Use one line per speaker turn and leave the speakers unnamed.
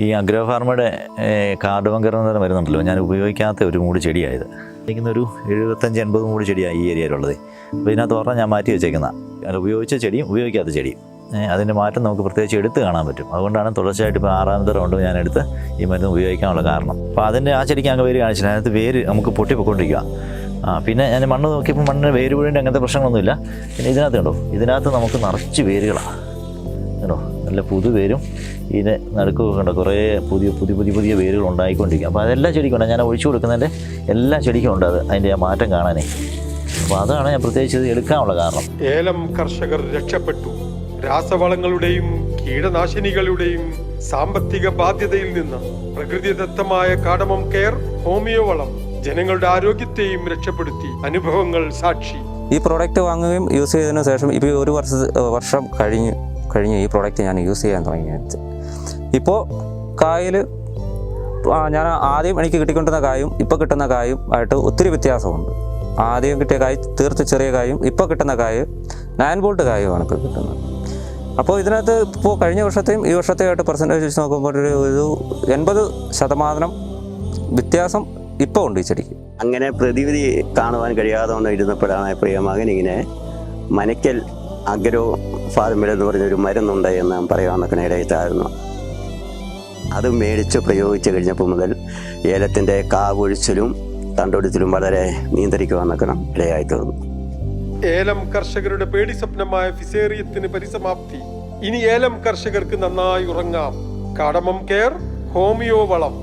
ഈ അഗ്രോ ഫാർമയുടെ കാർഡമംഗർ എന്ന് പറയുന്ന മരുന്നുണ്ടല്ലോ, ഞാൻ ഉപയോഗിക്കാത്ത ഒരു മൂട് ചെടിയായത്. ഒരു 75-80 മൂട് ചെടിയാണ് ഈ ഏരിയയിലുള്ളത്. അപ്പോൾ ഇതിനകത്ത് പറഞ്ഞാൽ ഞാൻ മാറ്റി വെച്ചേക്കുന്ന ഞാൻ ഉപയോഗിച്ച ചെടിയും ഉപയോഗിക്കാത്ത ചെടിയും അതിൻ്റെ മാറ്റം നമുക്ക് പ്രത്യേകിച്ച് എടുത്ത് കാണാൻ പറ്റും. അതുകൊണ്ടാണ് തുടർച്ചയായിട്ട് ഇപ്പോൾ 6ാമത്തെ റൗണ്ട് ഞാൻ എടുത്ത് ഈ മരുന്ന് ഉപയോഗിക്കാനുള്ള കാരണം. അപ്പോൾ അതിൻ്റെ ആ ചെടിക്ക് അങ്ങ് വേര് കാണിച്ചില്ല, അതിനകത്ത് വേര് നമുക്ക് പൊട്ടിപ്പോയിക്കൊണ്ടിരിക്കുക. പിന്നെ ഞാൻ മണ്ണ് നോക്കിയപ്പോൾ മണ്ണിന് വേര് വീഴേണ്ട അങ്ങനത്തെ പ്രശ്നങ്ങളൊന്നുമില്ല. പിന്നെ ഇതിനകത്ത് കണ്ടോ, ഇതിനകത്ത് നമുക്ക് നിറച്ച് വേരുകളാണ് കണ്ടോ, നല്ല പുതുവേരും ഇതിന് നടുക്കൊക്കെ കണ്ടോ കുറേ പുതിയ വേരുകൾ ഉണ്ടായിക്കൊണ്ടിരിക്കും. അപ്പോൾ അതെല്ലാ ചെടിക്കും ഉണ്ട്, ഞാൻ ഒഴിച്ചു കൊടുക്കുന്നതിൻ്റെ എല്ലാ ചെടിക്കും ഉണ്ട് അത് അതിൻ്റെ ആ മാറ്റം കാണാനേ. അപ്പോൾ അതാണ് ഞാൻ പ്രത്യേകിച്ച് ഇത് എടുക്കാനുള്ള കാരണം.
ഏലം കർഷകർ രക്ഷപ്പെട്ടു. രാസവളങ്ങളുടെയും കീടനാശിനികളുടെയും സാമ്പത്തിക ബാധ്യതയിൽ നിന്ന് പ്രകൃതിദത്തമായ കാർഡമം കെയർ ഹോമിയോ വളം ജനങ്ങളുടെ ആരോഗ്യത്തെയും രക്ഷപ്പെടുത്തി. അനുഭവങ്ങൾ സാക്ഷി.
ഈ പ്രോഡക്റ്റ് വാങ്ങുകയും യൂസ് ചെയ്തതിനു ശേഷം ഇപ്പോൾ ഒരു വർഷം കഴിഞ്ഞ് ഈ പ്രോഡക്റ്റ് ഞാൻ യൂസ് ചെയ്യാൻ തുടങ്ങിയത്. ഇപ്പോൾ കായിൽ ഞാൻ ആദ്യം എനിക്ക് കിട്ടിക്കൊണ്ടിരുന്ന കായും ഇപ്പോൾ കിട്ടുന്ന കായും ആയിട്ട് ഒത്തിരി വ്യത്യാസമുണ്ട്. ആദ്യം കിട്ടിയ കായ് തീർത്ത് ചെറിയ കായും ഇപ്പോൾ കിട്ടുന്ന കായ് 9 വോൾട്ട് കായുമാണ് ഇപ്പോൾ കിട്ടുന്നത്. അപ്പോൾ ഇതിനകത്ത് ഇപ്പോൾ കഴിഞ്ഞ വർഷത്തെയും ഈ വർഷത്തെയായിട്ട് പെർസെൻറ്റേജ് വെച്ച് നോക്കുമ്പോൾ ഒരു 80% വ്യത്യാസം ഇപ്പോൾ ഉണ്ട് ഈ ചെടിക്ക്.
അങ്ങനെ പ്രതിവിധി കാണുവാൻ കഴിയാതെ വന്ന് ഇരുന്നപ്പോഴാണ് പ്രിയമകൻ ഇങ്ങനെ മനക്കൽ അഗ്രോ ഫാർമിൽ എന്ന് പറഞ്ഞൊരു മരുന്നുണ്ട് എന്ന് പറയാമെന്നൊക്കെ ഇടയിട്ടായിരുന്നു. അത് മേടിച്ച് പ്രയോഗിച്ച് കഴിഞ്ഞപ്പോൾ മുതൽ ഏലത്തിൻ്റെ കാവൊഴിച്ചിലും തണ്ടൊടിച്ചിലും വളരെ നിയന്ത്രിക്കുവാന്നൊക്കെ ഇടയായി തീർന്നു.
ഏലം കർഷകരുടെ പേടി സ്വപ്നമായ ഫിസേറിയത്തിന് പരിസമാപ്തി. ഇനി ഏലം കർഷകർക്ക് നന്നായി ഉറങ്ങാം. കാർഡമം കെയർ ഹോമിയോ വളം.